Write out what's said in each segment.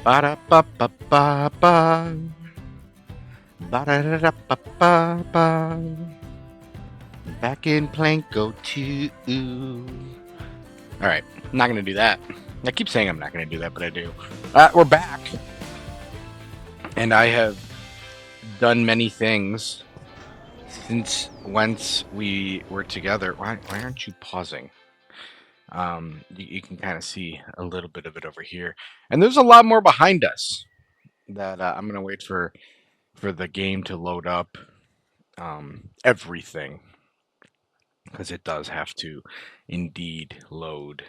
Ba-da-ba-ba-ba-ba. Ba-da-da-da-ba-ba-ba. Back in Planko 2. Alright, I'm not going to do that. I keep saying I'm not going to do that, but I do. We're back. And I have done many things since once we were together. Why aren't you pausing? You can kind of see a little bit of it over here. And there's a lot more behind us that I'm going to wait for the game to load up everything, because it does have to indeed load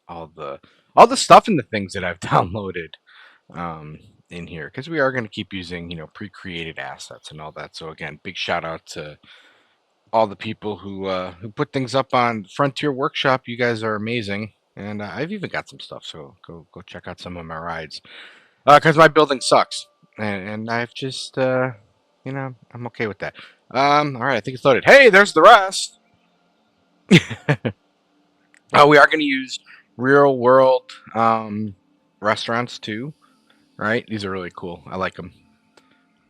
all the stuff and the things that I've downloaded um, in here, because we are going to keep using pre-created assets and all that. So again, big shout out to all the people who put things up on Frontier Workshop. You guys are amazing, and I've even got some stuff. So go check out some of my rides, because my building sucks, and I've just I'm okay with that. All right, I think it's loaded. Hey, there's the rest. We are going to use real world restaurants too, right? These are really cool. I like them.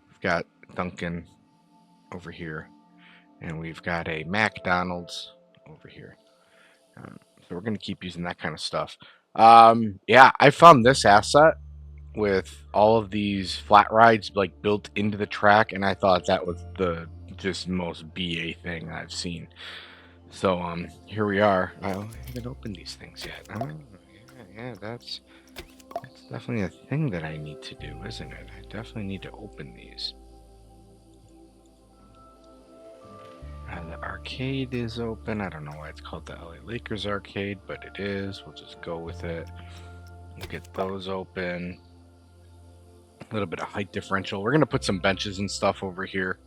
We've got Dunkin' over here, and we've got a McDonald's over here. So we're going to keep using that kind of stuff. Yeah, I found this asset with all of these flat rides like built into the track, and I thought that was the just most BA thing I've seen. So here we are. I haven't opened these things yet. Oh, yeah, that's definitely a thing that I need to do, isn't it? I definitely need to open these. The arcade is open. I don't know why it's called the LA Lakers arcade, but it is. We'll just go with it. We'll get those open. A little bit of height differential. We're gonna put some benches and stuff over here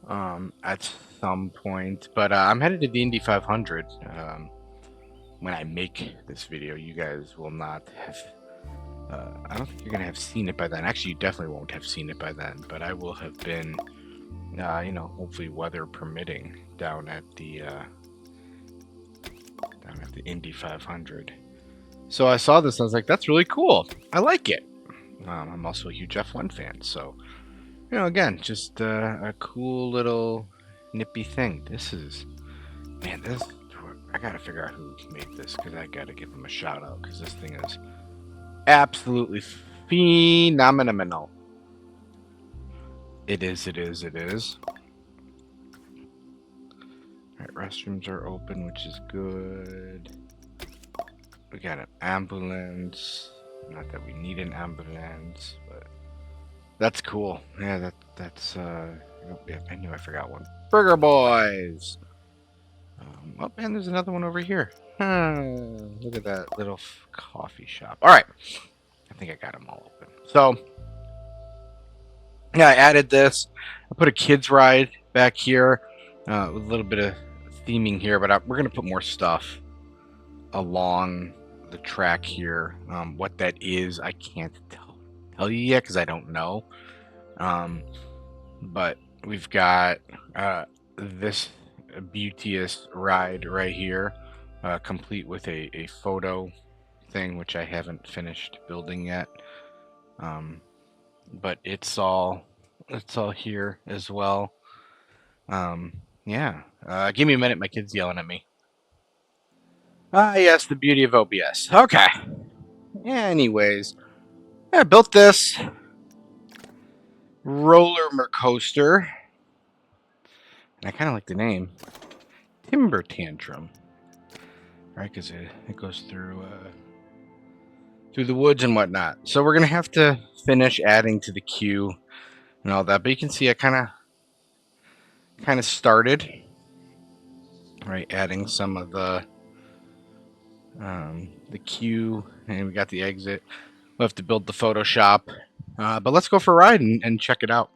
at some point. But I'm headed to the Indy 500. When I make this video, you guys will not have. I don't think you're gonna have seen it by then. Actually, you definitely won't have seen it by then. But I will have been, hopefully weather permitting, down at the Indy 500. So I saw this, and I was like, "That's really cool. I like it." I'm also a huge F1 fan, so again, just a cool little nippy thing. This is, man, this. I gotta figure out who made this, because I gotta give them a shout out, because this thing is absolutely phenomenal. It is. Alright, restrooms are open, which is good. We got an ambulance. Not that we need an ambulance, but that's cool. Yeah, that's I knew I forgot one. Burger Boys! Oh, man, there's another one over here. Look at that little coffee shop. Alright, I think I got them all open. So, yeah, I added this. I put a kids ride back here with a little bit of theming here, but we're going to put more stuff along the track here. What that is, I can't tell you yet, because I don't know. But we've got this beauteous ride right here, complete with a photo thing, which I haven't finished building yet. But it's all here as well. Yeah. Give me a minute. My kid's yelling at me. Ah, yes, the beauty of OBS. Okay. Anyways, I built this roller coaster, and I kind of like the name Timber Tantrum, right? Because it goes through the woods and whatnot. So we're gonna have to finish adding to the queue and all that. But you can see I kind of started, right, adding some of the queue, and we got the exit. We'll have to build the Photoshop, but let's go for a ride and check it out.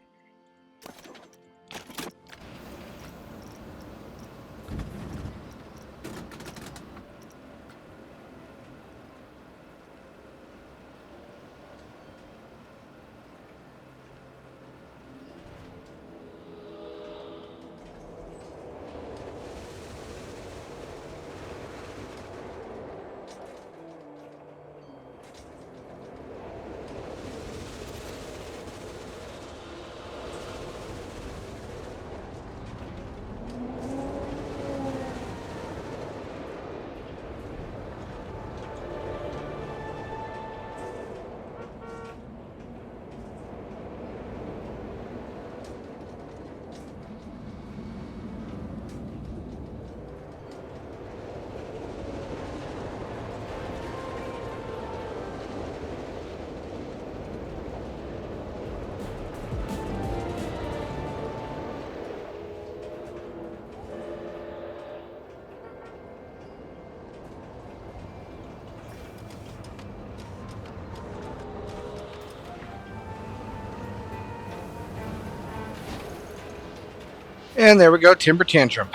And there we go, timber tantrum.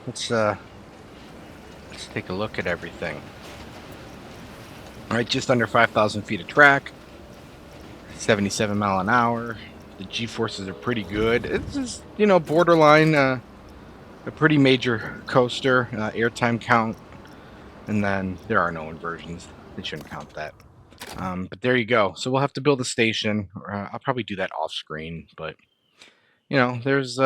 Let's take a look at everything. All right, just under 5,000 feet of track, 77 mile an hour. The G-forces are pretty good. It's just, you know, borderline a pretty major coaster. Airtime count, and then there are no inversions. They shouldn't count that. But there you go. So we'll have to build a station. I'll probably do that off screen, but you know, there's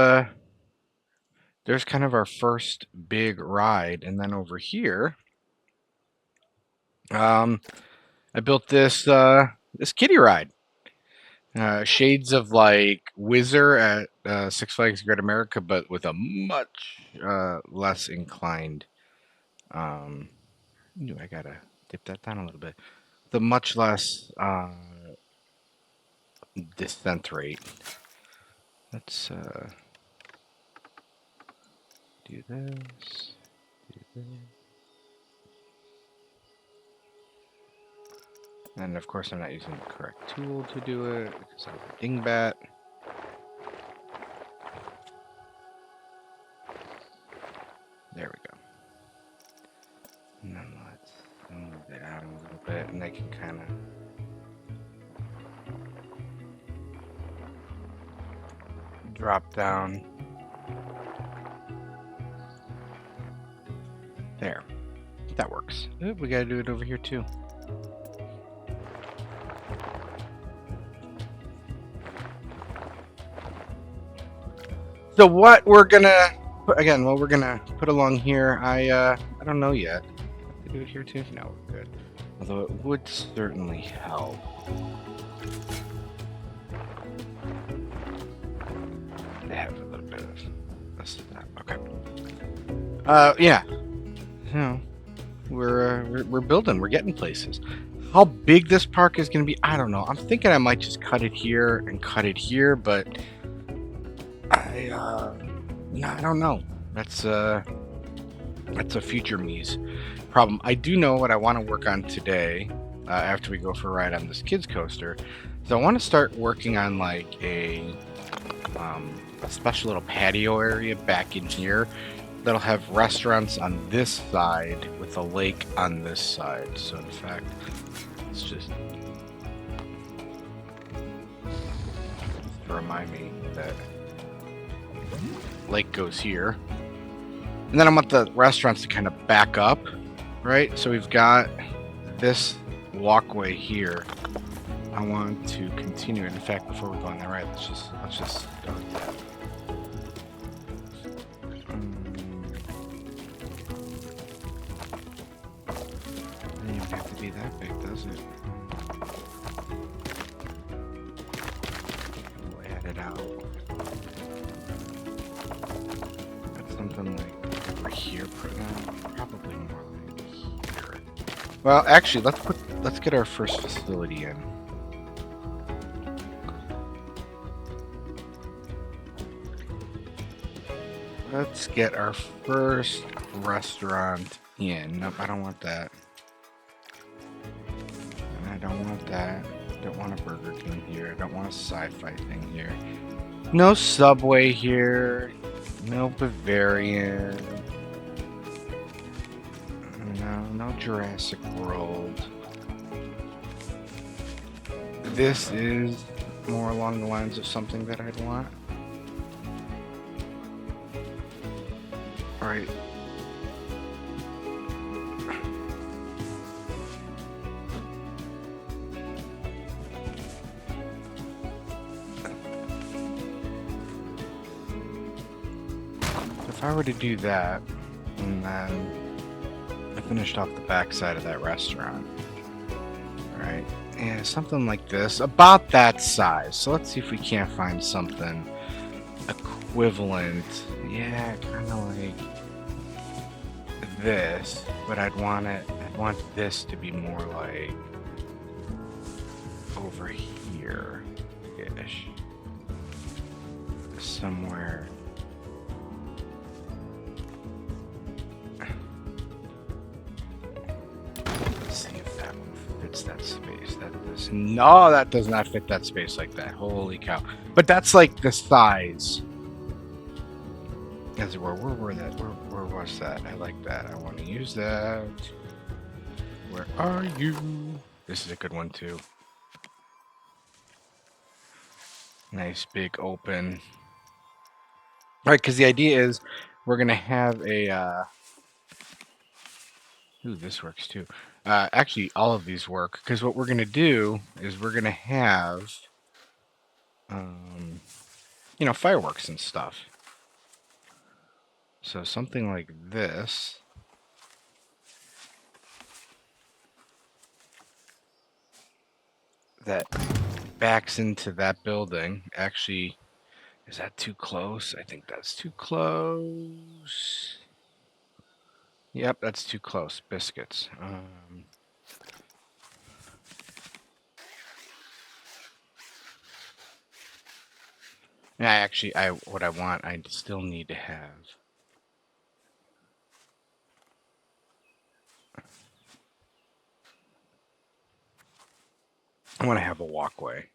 kind of our first big ride, and then over here, I built this this kiddie ride. Shades of like Whizzer at Six Flags Great America, but with a much less inclined. I gotta dip that down a little bit. The much less descent rate. Let's do this. Do this. And of course, I'm not using the correct tool to do it because I'm a dingbat. There we go. And then let's move it out a little bit, and they can kind of drop down. There. That works. Ooh, we gotta do it over here too. So what we're gonna put along here, I don't know yet. Have to do it here too? No, we're good. Although it would certainly help. They have a little bit of this. Okay. Yeah. You know, we're building. We're getting places. How big this park is going to be, I don't know. I'm thinking I might just cut it here and cut it here, but I don't know. That's a future me's problem. I do know what I want to work on today after we go for a ride on this kids coaster. So I want to start working on like a special little patio area back in here that'll have restaurants on this side with a lake on this side. So in fact, it's just to remind me that lake goes here. And then I want the restaurants to kind of back up, right? So we've got this walkway here. I want to continue it. In fact, before we go on that ride, let's just start that. It doesn't even have to be that big, does it? We'll add it out. That's something like over here, probably more like here. Well, actually, let's get our first facility in. Let's get our first restaurant in. Nope, I don't want that. And I don't want that. Don't want a Burger King here. I don't want a sci-fi thing here. No Subway here. No Bavarian. No Jurassic World. This is more along the lines of something that I'd want. Alright. If I were to do that, and then I finished off the back side of that restaurant, right? Yeah, something like this, about that size. So let's see if we can't find something equivalent. Yeah, kind of like this, but I'd want this to be more like over here-ish. Somewhere. Let's see if that one fits that space. No, that does not fit that space like that. Holy cow. But that's like the size. As it were, where was that? I like that. I want to use that. Where are you? This is a good one too. Nice big open. All right, because the idea is we're gonna have a. Ooh, this works too. Actually, all of these work because what we're gonna do is we're gonna have, fireworks and stuff. So something like this. That backs into that building. Actually, is that too close? I think that's too close. Yep, that's too close. Biscuits. Actually, what I want, I still need to have. I want to have a walkway.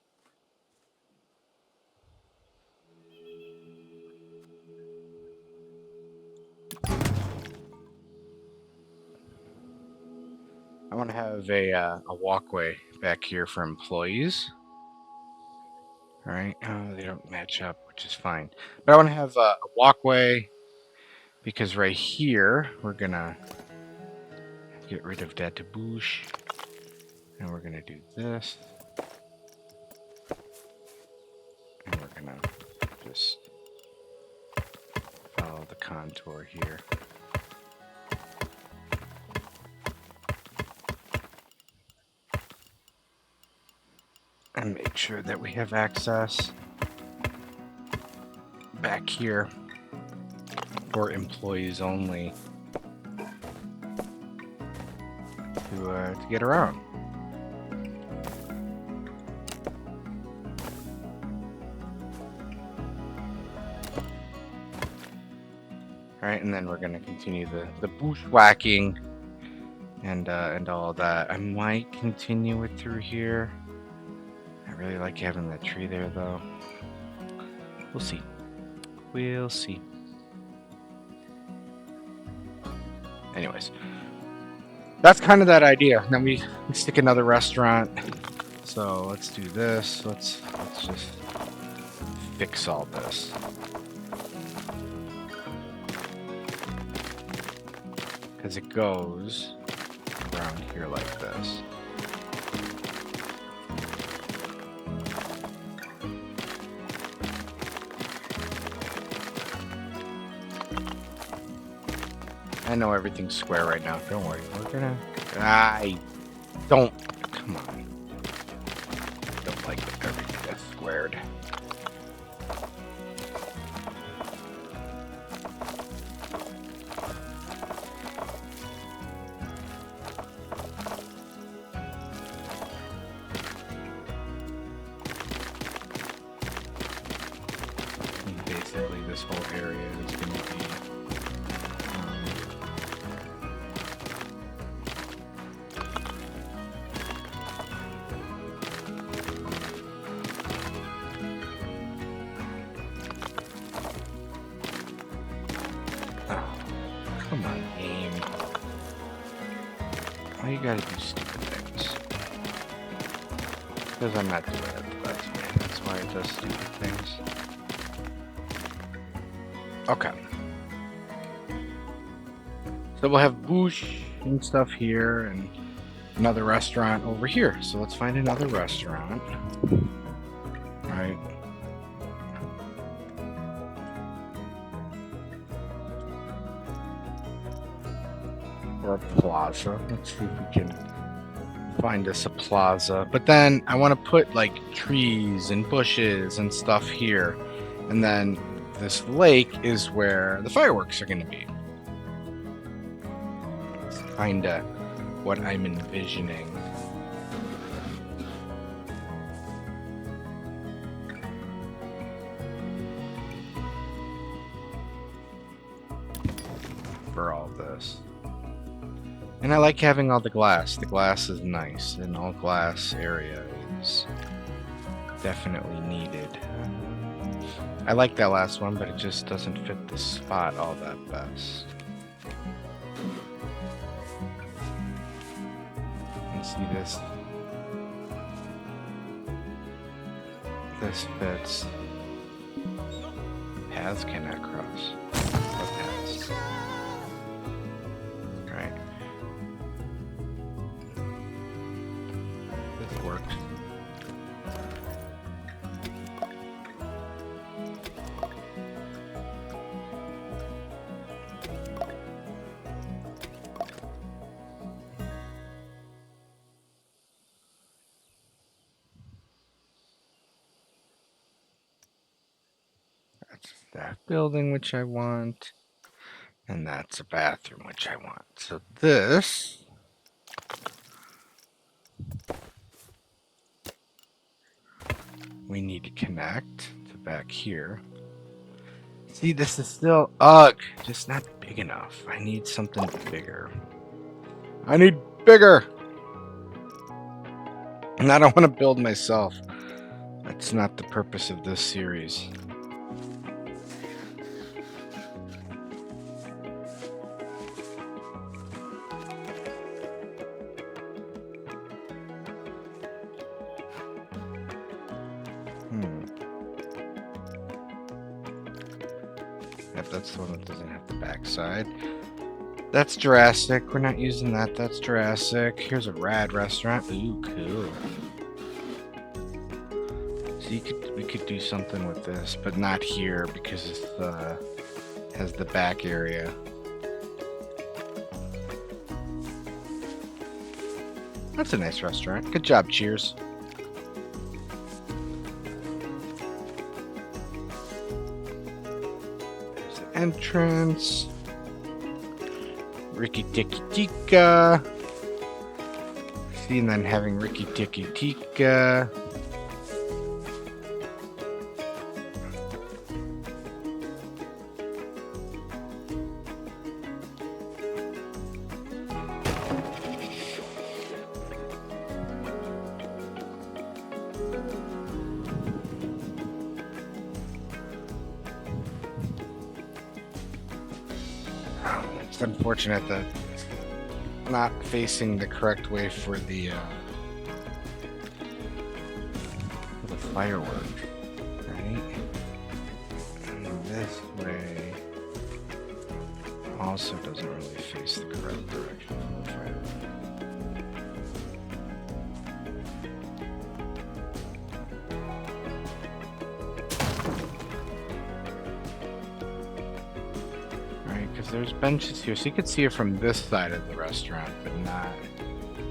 I want to have a walkway back here for employees. All right, they don't match up, which is fine. But I want to have a walkway because right here we're gonna get rid of that bush, and we're gonna do this, and we're gonna just follow the contour here. And make sure that we have access back here for employees only to get around. All right, and then we're gonna continue the bushwhacking and all that. I might continue it through here. I really like having that tree there, though. We'll see. We'll see. Anyways, that's kind of that idea. Then we stick another restaurant. So let's do this. Let's just fix all this. Because it goes around here like this. I know everything's square right now. Don't worry. We're gonna... Come on. I don't like everything that's squared. And basically, this whole area is going to be... Come on, game. Why you gotta do stupid things? Because I'm not doing it the best way. That's why it does stupid things. Okay. So we'll have bush and stuff here and another restaurant over here. So let's find another restaurant. Right. Or a plaza. Let's see if we can find us a plaza. But then I want to put like trees and bushes and stuff here. And then this lake is where the fireworks are going to be. It's kind of what I'm envisioning. For all this. And I like having all the glass. The glass is nice. An all glass area is definitely needed. I like that last one, but it just doesn't fit the spot all that best. Let's see this. This fits. Paths cannot cross. What paths? Right. This worked. That's that building which I want. And that's a bathroom which I want. So this we need to connect to back here. See, this is still just not big enough. I need something bigger. I need bigger. And I don't want to build myself. That's not the purpose of this series. If that's the one that doesn't have the backside. That's Jurassic. We're not using that. That's Jurassic. Here's a rad restaurant. Ooh, cool. So we could do something with this, but not here because it has the back area. That's a nice restaurant. Good job, Cheers. There's the entrance. Ricky Tiki Tika. See, and then having Ricky Tiki Tika. It's unfortunate that not facing the correct way for the firework, right? And this way also doesn't really face the correct direction for the firework. Because there's benches here, so you could see it from this side of the restaurant, but not...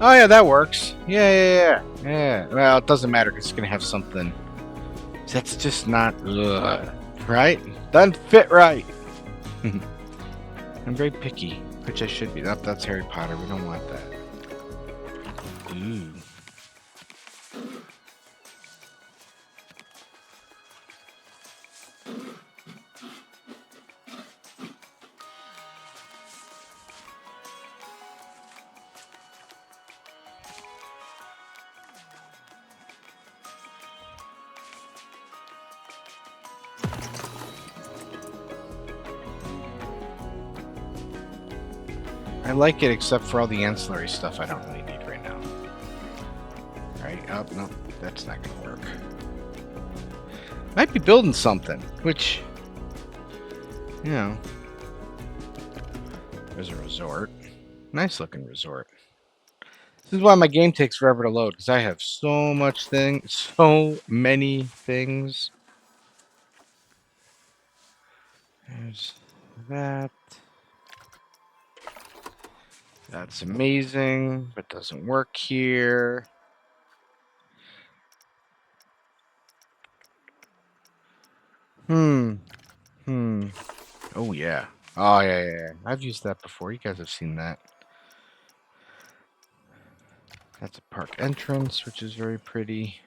Oh yeah, that works. Yeah. Well, it doesn't matter, because it's going to have something... That's just not... right? Doesn't fit right! I'm very picky, which I should be. That's Harry Potter, we don't want that. Ooh. I like it except for all the ancillary stuff I don't really need right now. Right? Oh, no, that's not gonna work. Might be building something, which, you know, there's a resort. Nice looking resort. This is why my game takes forever to load, because I have so many things. There's that. That's amazing, but doesn't work here. Oh, yeah. Oh, yeah. I've used that before. You guys have seen that. That's a park entrance, which is very pretty.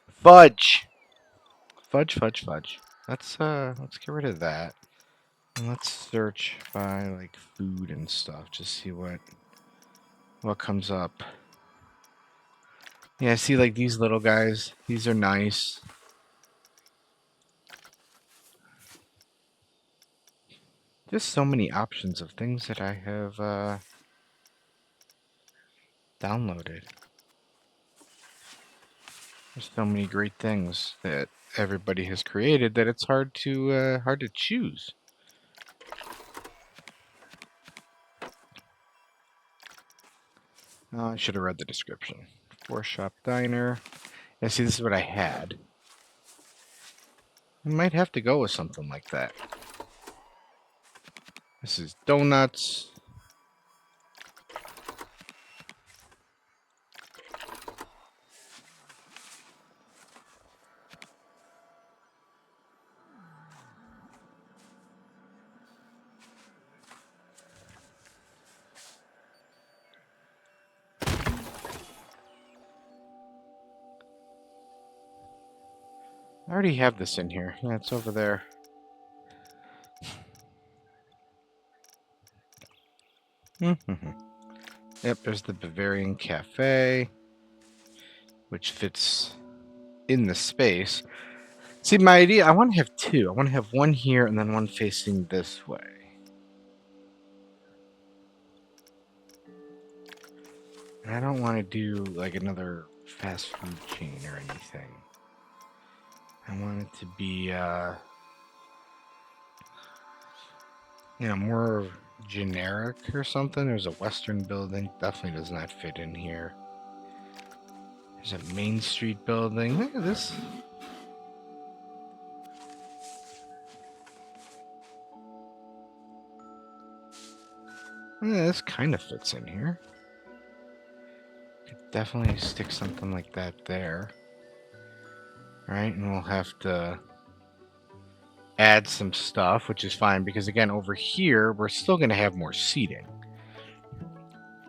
Fudge! Fudge. Let's get rid of that. And let's search by, like, food and stuff. Just see what comes up. Yeah, see, like these little guys. These are nice. Just so many options of things that I have downloaded. There's so many great things that everybody has created that it's hard to choose. I should have read the description. Four shop diner. Yeah, see, this is what I had. I might have to go with something like that. This is donuts. I already have this in here. Yeah, it's over there. Yep, there's the Bavarian Cafe, which fits in the space. See, my idea, I want to have two. I want to have one here and then one facing this way. And I don't want to do like another fast food chain or anything. I want it to be, more generic or something. There's a Western building. Definitely does not fit in here. There's a Main Street building. Look at this. Yeah, this kind of fits in here. Could definitely stick something like that there. Right, and we'll have to add some stuff, which is fine, because again, over here, we're still going to have more seating.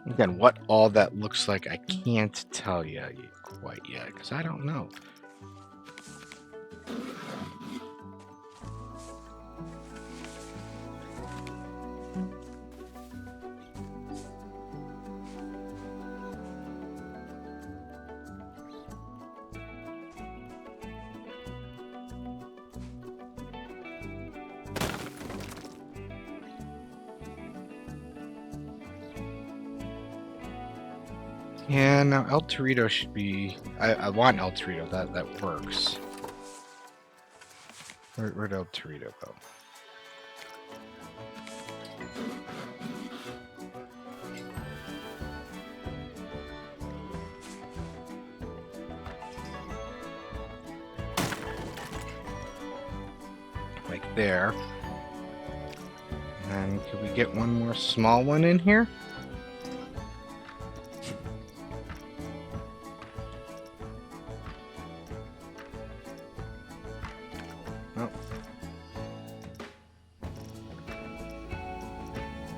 Again, what all that looks like, I can't tell you quite yet, because I don't know. Yeah, now El Torito should be... I want El Torito, that works. Where'd El Torito go? Like there. And could we get one more small one in here? Oh.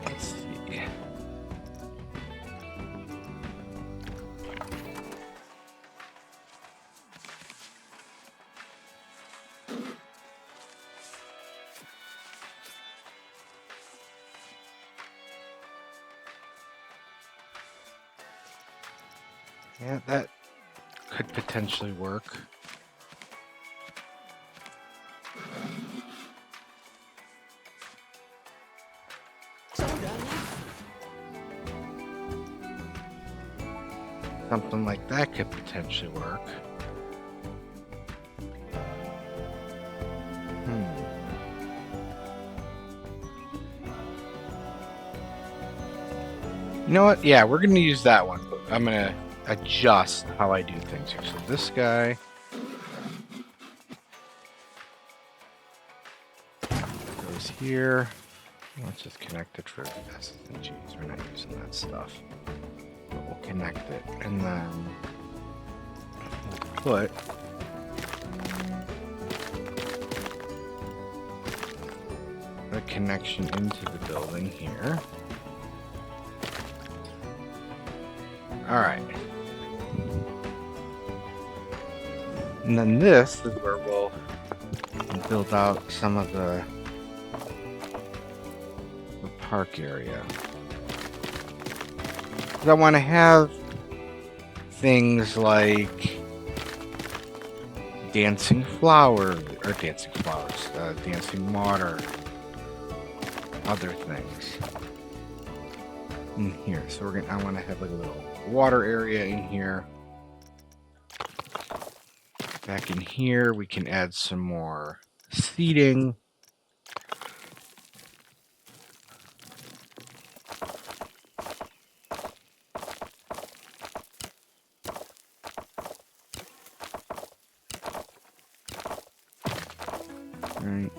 Let's see. Yeah, that could potentially work. Something like that could potentially work. You know what? Yeah, we're going to use that one. But I'm going to adjust how I do things here. So this guy goes here. Let's just connect it for S's and G's. We're not using that stuff. But we'll connect it. And then we'll put a connection into the building here. Alright. And then this is where we'll build out some of the park area. 'Cause I want to have things like dancing flowers, dancing water, other things in here. So I want to have like a little water area in here. Back in here, we can add some more seating. Right.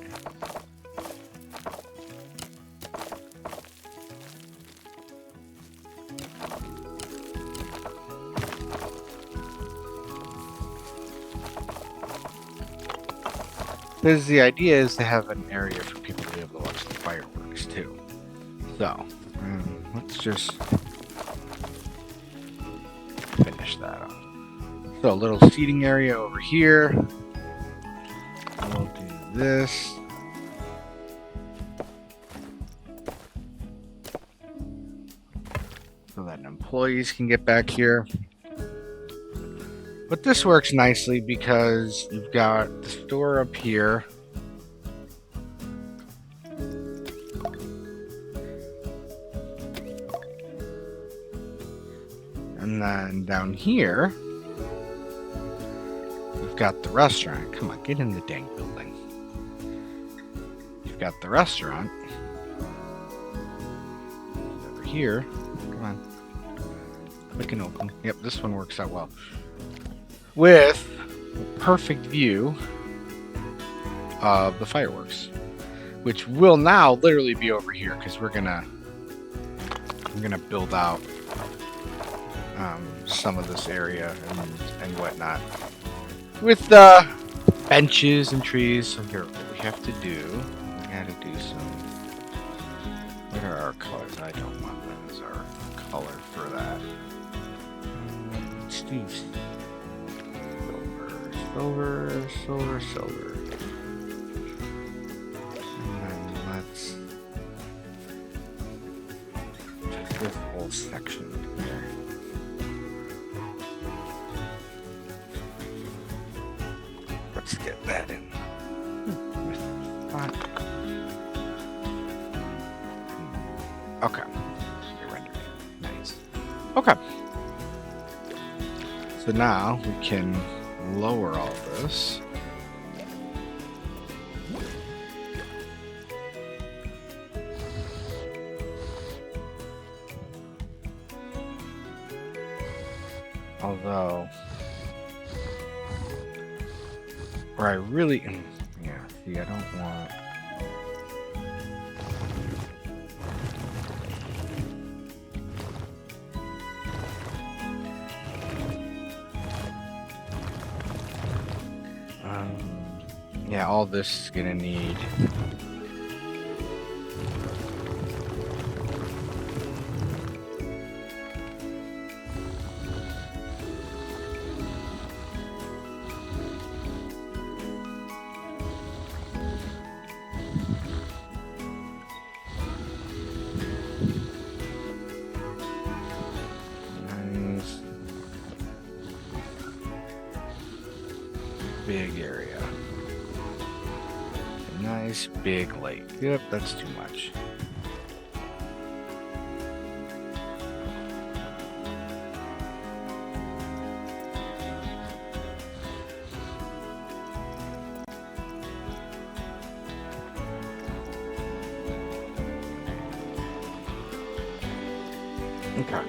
Because the idea is to have an area for people to be able to watch the fireworks too. So, let's just finish that up. So, a little seating area over here. We'll do this. So that employees can get back here. But this works nicely because you've got the store up here. And then down here, you've got the restaurant. Come on, get in the dang building. You've got the restaurant. Over here. Come on. Click and open. Yep, this one works out well. With a perfect view of the fireworks, which will now literally be over here because we're gonna build out some of this area and whatnot with benches and trees. So here, what we have to do, we gotta do some. What are our colors? I don't want that as our color for that. Let's do silver. And then let's just this whole section here. Let's get that in. Okay. Nice. Okay. So now we can lower all this. Although, where I really, yeah, see, I don't want. Yeah, all this is gonna need. Nice. Big area. Nice big lake. Yep, that's too much. Okay.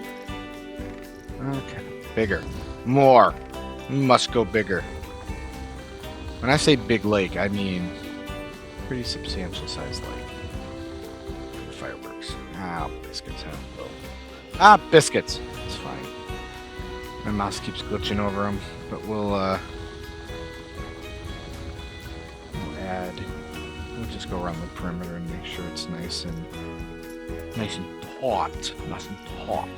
Bigger. More. Must go bigger. When I say big lake, I mean pretty substantial sized lake. Fireworks. Biscuits have a little. Biscuits. It's fine. My mouse keeps glitching over them, but we'll add. We'll just go around the perimeter and make sure it's nice and taut. Nice and taut.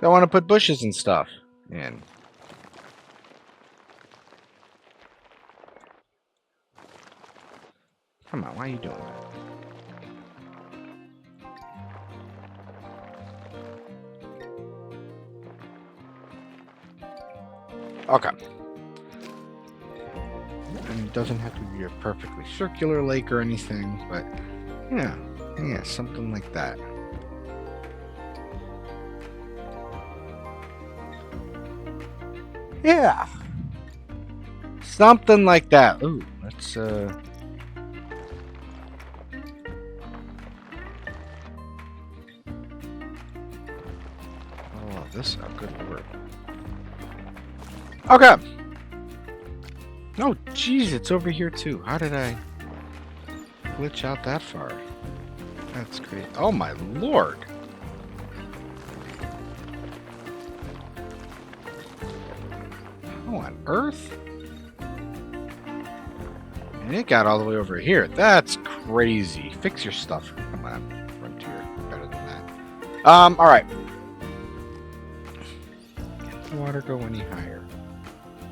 I want to put bushes and stuff in. Come on, why are you doing that? Okay. And it doesn't have to be a perfectly circular lake or anything, but yeah, something like that. Yeah. Something like that. Ooh, let's oh, this a good word. Okay. Oh, geez, it's over here too. How did I glitch out that far? That's great. Oh my lord. How on earth? And it got all the way over here. That's crazy. Fix your stuff. Come on, Frontier. Better than that. Alright. Can't the water go any higher? I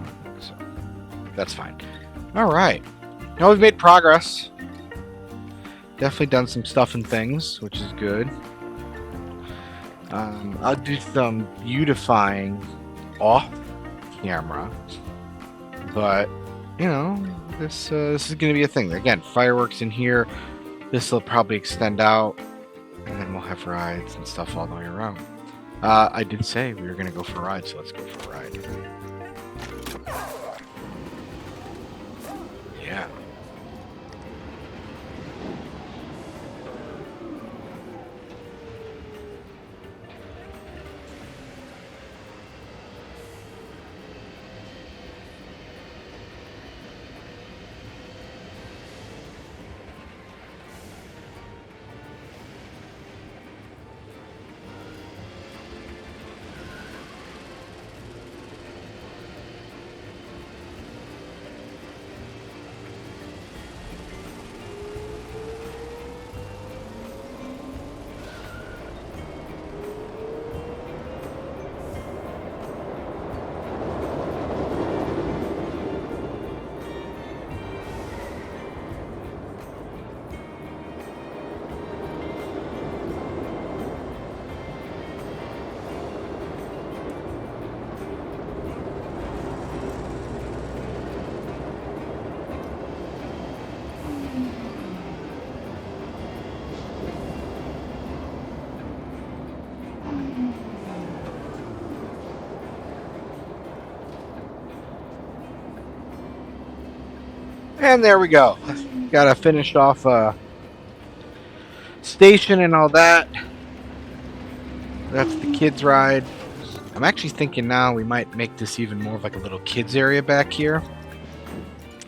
don't think so. That's fine. Alright. Now we've made progress. Definitely done some stuff and things, which is good. I'll do some beautifying off camera, but you know, this is going to be a thing. Again, fireworks in here. This will probably extend out, and then we'll have rides and stuff all the way around. I did say we were going to go for a ride, so let's go for a ride. Yeah. And there we go. Gotta finish off station and all that. That's the kids' ride. I'm actually thinking now we might make this even more of like a little kids area back here.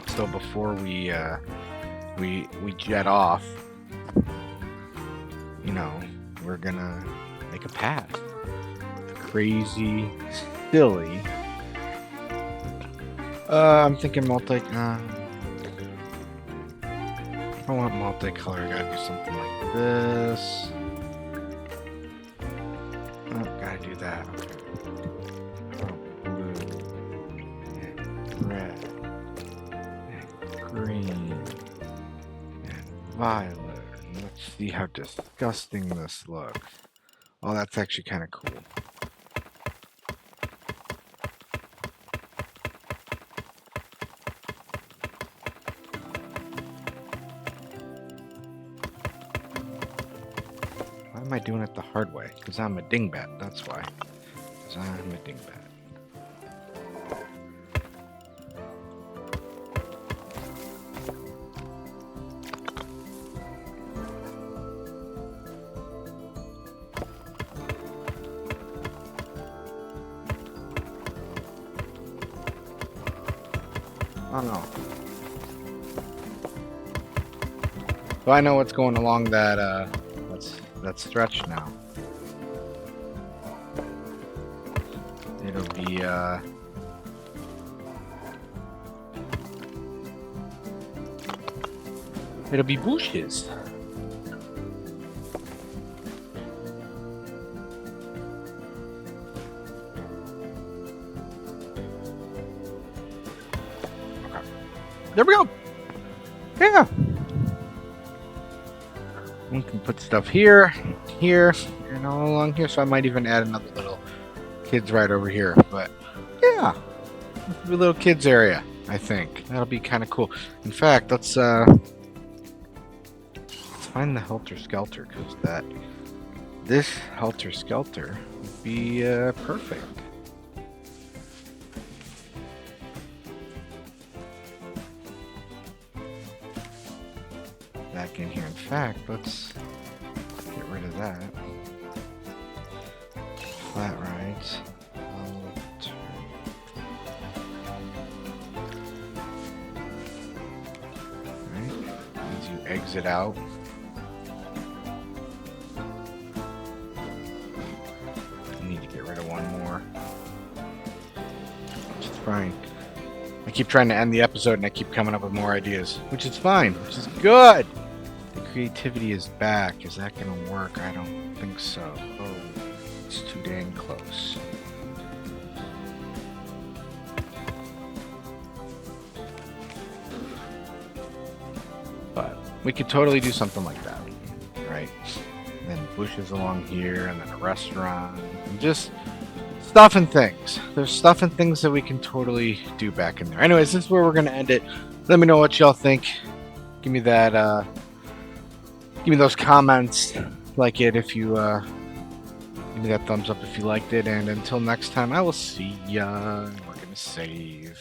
So before we jet off, you know, we're gonna make a path. Crazy, silly. I'm thinking multi. I want multicolor. I gotta do something like this. Oh, gotta do that. Blue and red and green and violet. And let's see how disgusting this looks. Oh, that's actually kind of cool. Why am I doing it the hard way? Because I'm a dingbat, that's why. Because I'm a dingbat. Oh no. So I know what's going along that stretch now. It'll be bushes. Okay. There we go. Yeah. We can put stuff here, and all along here. So I might even add another little kids ride over here. But Yeah, a little kids area. I think that'll be kind of cool. In fact, let's find the Helter Skelter because this Helter Skelter would be perfect. Back in here. In fact, let's get rid of that. Flat rides. Means you exit out. I need to get rid of one more. Which is fine. I keep trying to end the episode and I keep coming up with more ideas. Which is fine. Which is good. The creativity is back. Is that going to work? I don't think so. Oh, it's too dang close. But we could totally do something like that, right? And then bushes along here, and then a restaurant, and just stuff and things. There's stuff and things that we can totally do back in there. Anyways, this is where we're gonna end it. Let me know what y'all think. Give me that. Give me those comments. Like it if you. Give me that thumbs up if you liked it. And until next time, I will see ya. We're gonna save.